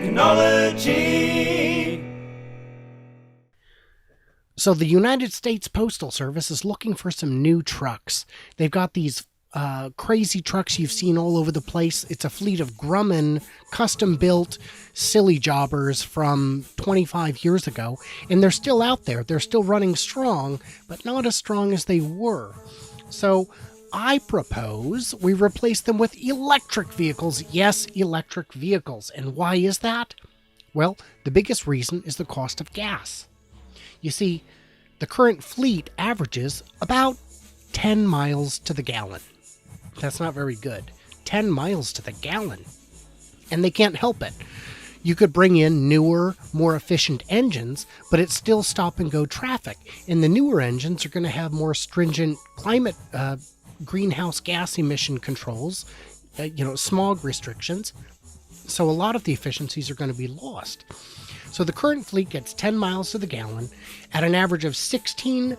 technology. So the United States Postal Service is looking for some new trucks. They've got these crazy trucks you've seen all over the place. It's a fleet of Grumman, custom-built, silly jobbers from 25 years ago, and they're still out there. They're still running strong, but not as strong as they were. So I propose we replace them with electric vehicles. Yes, electric vehicles. And why is that? Well, the biggest reason is the cost of gas. You see, the current fleet averages about 10 miles to the gallon. That's not very good. 10 miles to the gallon. And they can't help it. You could bring in newer, more efficient engines, but it's still stop-and-go traffic. And the newer engines are going to have more stringent climate greenhouse gas emission controls, smog restrictions. So a lot of the efficiencies are going to be lost. So the current fleet gets 10 miles to the gallon at an average of 16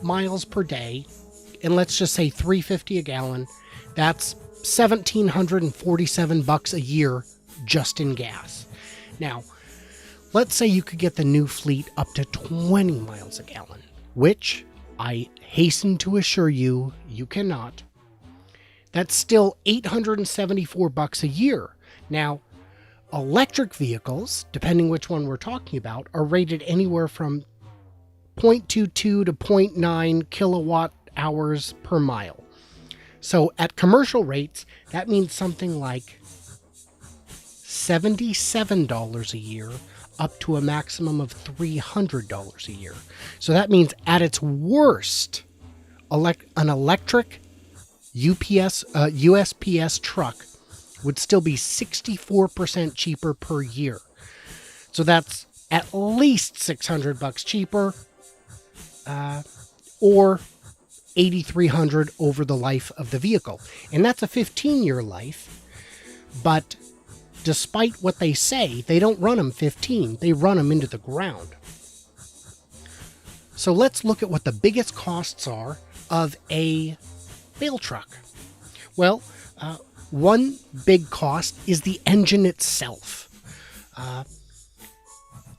miles per day, and let's just say $3.50 a gallon. That's $1,747 a year just in gas. Now, let's say you could get the new fleet up to 20 miles a gallon, which I hasten to assure you, you cannot. That's still $874 a year. Now, electric vehicles, depending which one we're talking about, are rated anywhere from 0.22 to 0.9 kilowatt hours per mile. So at commercial rates, that means something like $77 a year up to a maximum of $300 a year. So that means at its worst, an electric USPS truck would still be 64% cheaper per year. So that's at least $600 cheaper, or $8,300 over the life of the vehicle. And that's a 15-year life, but despite what they say, they don't run them 15, they run them into the ground. So let's look at what the biggest costs are of a mail truck. Well, one big cost is the engine itself.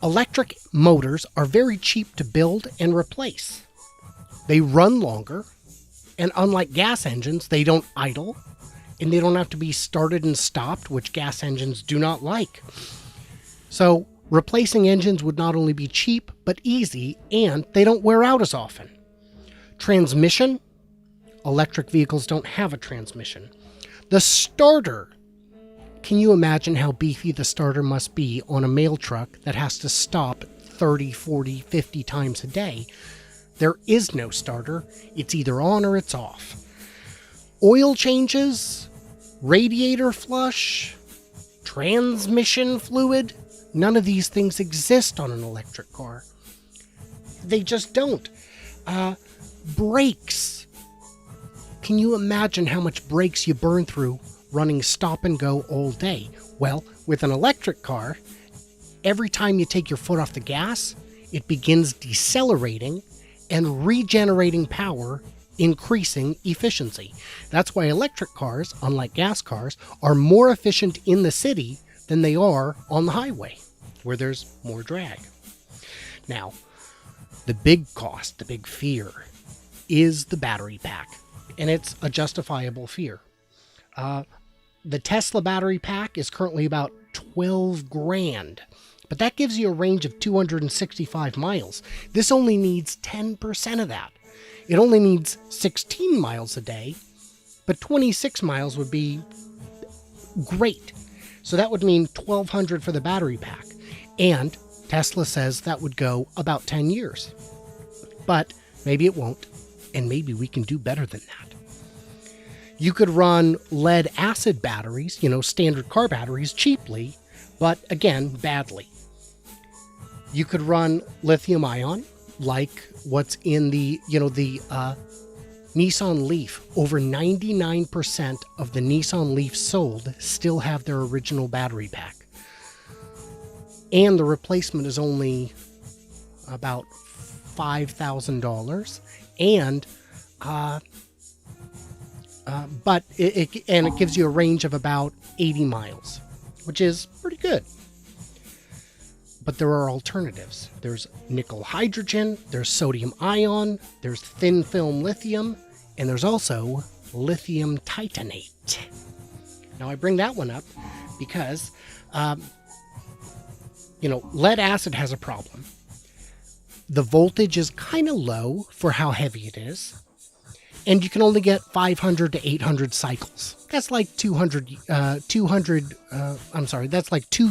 Electric motors are very cheap to build and replace. They run longer, and unlike gas engines, they don't idle, and they don't have to be started and stopped, which gas engines do not like. So replacing engines would not only be cheap, but easy, and they don't wear out as often. Transmission, electric vehicles don't have a transmission. The starter, can you imagine how beefy the starter must be on a mail truck that has to stop 30, 40, 50 times a day? There is no starter. It's either on or it's off. Oil changes, radiator flush, transmission fluid, none of these things exist on an electric car. They just don't. Brakes. Can you imagine how much brakes you burn through running stop and go all day? Well, with an electric car, every time you take your foot off the gas, it begins decelerating and regenerating power, increasing efficiency. That's why electric cars, unlike gas cars, are more efficient in the city than they are on the highway, where there's more drag. Now, the big cost, the big fear, is the battery pack. And it's a justifiable fear. The Tesla battery pack is currently about $12,000, but that gives you a range of 265 miles. This only needs 10% of that. It only needs 16 miles a day, but 26 miles would be great. So that would mean $1,200 for the battery pack. And Tesla says that would go about 10 years. But maybe it won't, and maybe we can do better than that. You could run lead acid batteries, standard car batteries, cheaply, but again, badly. You could run lithium ion, like what's in the Nissan Leaf. Over 99% of the Nissan Leaf sold still have their original battery pack. And the replacement is only about $5,000. And but it gives you a range of about 80 miles, which is pretty good. But there are alternatives. There's nickel hydrogen, there's sodium ion, there's thin film lithium, and there's also lithium titanate. Now I bring that one up because, lead acid has a problem. The voltage is kind of low for how heavy it is, and you can only get 500 to 800 cycles. That's like 2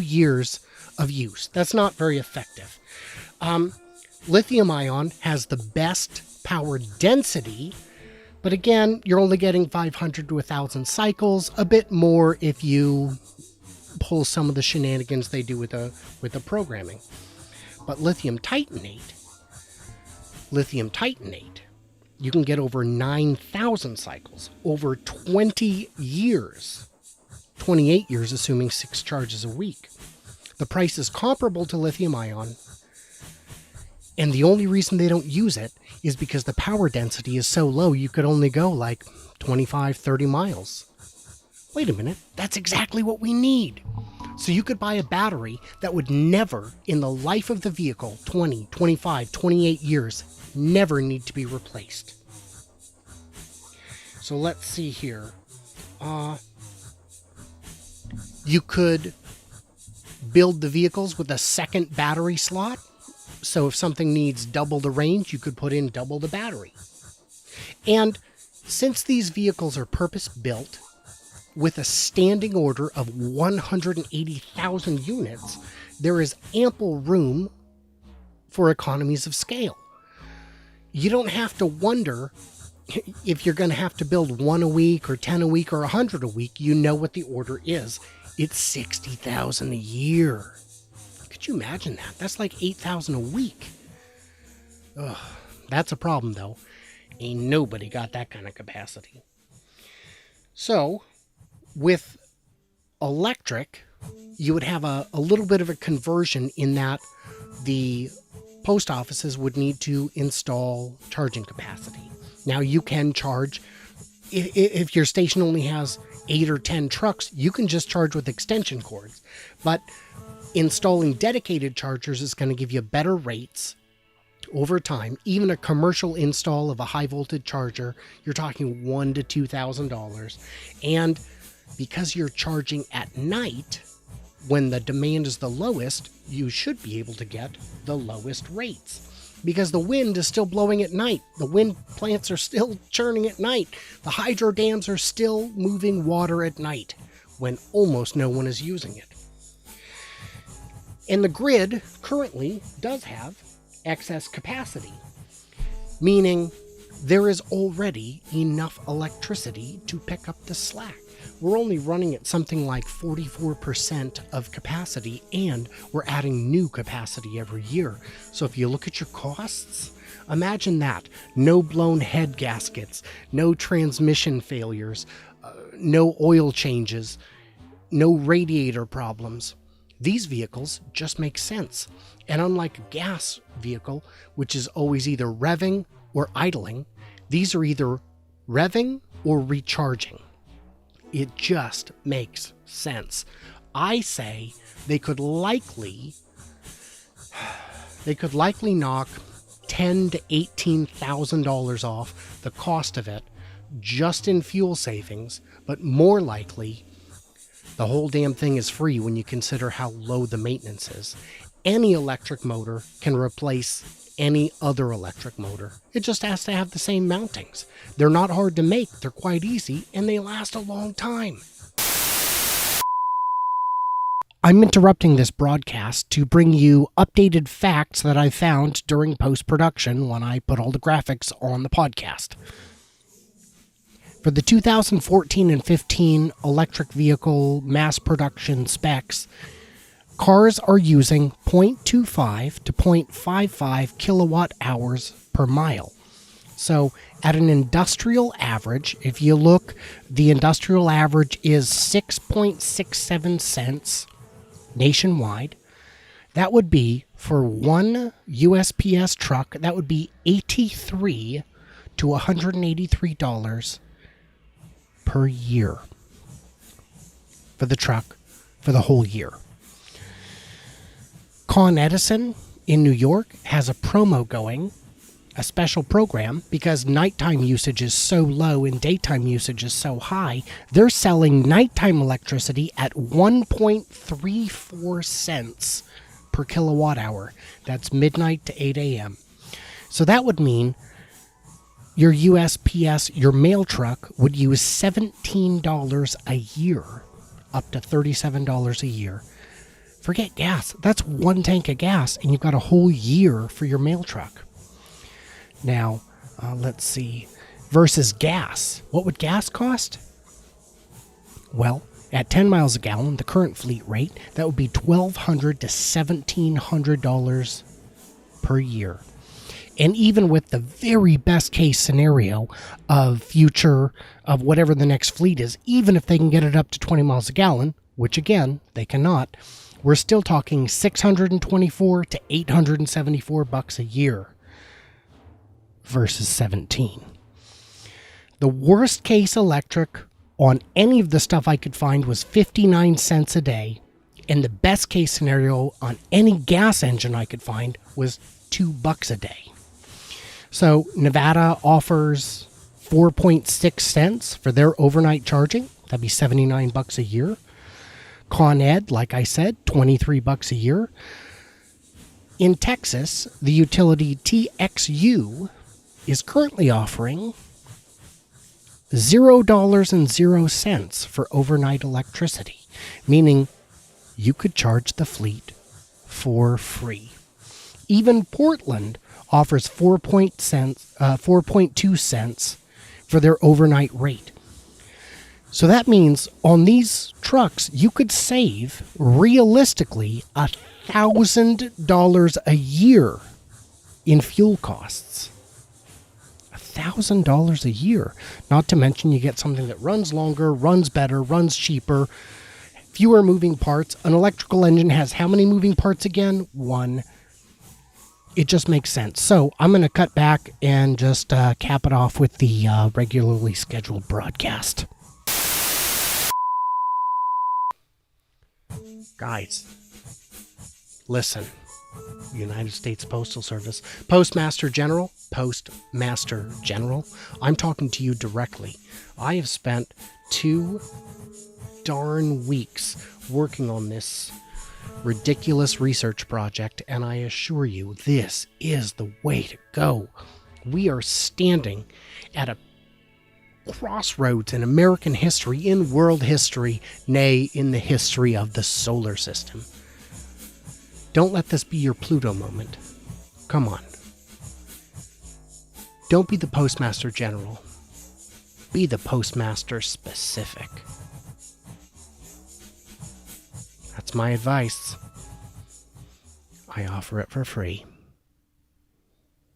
years of use. That's not very effective. Lithium ion has the best power density, but again, you're only getting 500 to 1,000 cycles, a bit more if you pull some of the shenanigans they do with the programming. But lithium titanate, you can get over 9,000 cycles, over 20 years, 28 years, assuming 6 charges a week. The price is comparable to lithium ion, and the only reason they don't use it is because the power density is so low you could only go like 25, 30 miles. Wait a minute, that's exactly what we need. So you could buy a battery that would never, in the life of the vehicle, 20, 25, 28 years, never need to be replaced. So let's see here. You could build the vehicles with a second battery slot. So if something needs double the range, you could put in double the battery. And since these vehicles are purpose-built with a standing order of 180,000 units, there is ample room for economies of scale. You don't have to wonder if you're going to have to build 1 a week or 10 a week or 100 a week. You know what the order is. It's 60,000 a year. Could you imagine that? That's like 8,000 a week. Ugh, that's a problem, though. Ain't nobody got that kind of capacity. So, with electric, you would have a little bit of a conversion in that the post offices would need to install charging capacity. Now, you can charge, if your station only has 8 or 10 trucks, you can just charge with extension cords. But installing dedicated chargers is going to give you better rates over time. Even a commercial install of a high voltage charger, you're talking $1,000 to $2,000. And because you're charging at night, when the demand is the lowest, you should be able to get the lowest rates. Because the wind is still blowing at night. The wind plants are still churning at night. The hydro dams are still moving water at night when almost no one is using it. And the grid currently does have excess capacity, meaning there is already enough electricity to pick up the slack. We're only running at something like 44% of capacity, and we're adding new capacity every year. So if you look at your costs, imagine that. No blown head gaskets, no transmission failures, no oil changes, no radiator problems. These vehicles just make sense. And unlike a gas vehicle, which is always either revving or idling, these are either revving or recharging. It just makes sense. I say they could likely knock $10,000 to $18,000 off the cost of it just in fuel savings, but more likely the whole damn thing is free when you consider how low the maintenance is. Any electric motor can replace any other electric motor. It just has to have the same mountings. They're not hard to make, they're quite easy, and they last a long time. I'm interrupting this broadcast to bring you updated facts that I found during post-production when I put all the graphics on the podcast. For the 2014 and 15 electric vehicle mass production specs, cars are using 0.25 to 0.55 kilowatt hours per mile. So at an industrial average, if you look, the industrial average is 6.67 cents nationwide. That would be, for one USPS truck, that would be $83 to $183 per year for the truck for the whole year. Con Edison in New York has a promo going, a special program, because nighttime usage is so low and daytime usage is so high. They're selling nighttime electricity at 1.34 cents per kilowatt hour. That's midnight to 8 a.m. So that would mean your USPS, your mail truck, would use $17 a year, up to $37 a year. Forget gas. That's one tank of gas, and you've got a whole year for your mail truck. Now, let's see. Versus gas. What would gas cost? Well, at 10 miles a gallon, the current fleet rate, that would be $1,200 to $1,700 per year. And even with the very best case scenario of future, of whatever the next fleet is, even if they can get it up to 20 miles a gallon, which again, they cannot, we're still talking $624 to $874 a year versus 17. The worst case electric on any of the stuff I could find was 59 cents a day. And the best case scenario on any gas engine I could find was $2 a day. So Nevada offers 4.6 cents for their overnight charging. That'd be $79 a year. Con Ed, like I said, $23 a year. In Texas, the utility TXU is currently offering $0.00 for overnight electricity, meaning you could charge the fleet for free. Even Portland offers 4.2 cents for their overnight rate. So that means on these trucks, you could save realistically $1,000 a year in fuel costs. $1,000 a year. Not to mention you get something that runs longer, runs better, runs cheaper, fewer moving parts. An electrical engine has how many moving parts again? One. It just makes sense. So I'm going to cut back and just cap it off with the regularly scheduled broadcast. Guys, listen. United States Postal Service, Postmaster General, I'm talking to you directly. I have spent 2 darn weeks working on this ridiculous research project, and I assure you, this is the way to go. We are standing at a crossroads in American history, in world history, nay, in the history of the solar system. Don't let this be your Pluto moment. Come on. Don't be the Postmaster General. Be the Postmaster Specific. That's my advice. I offer it for free.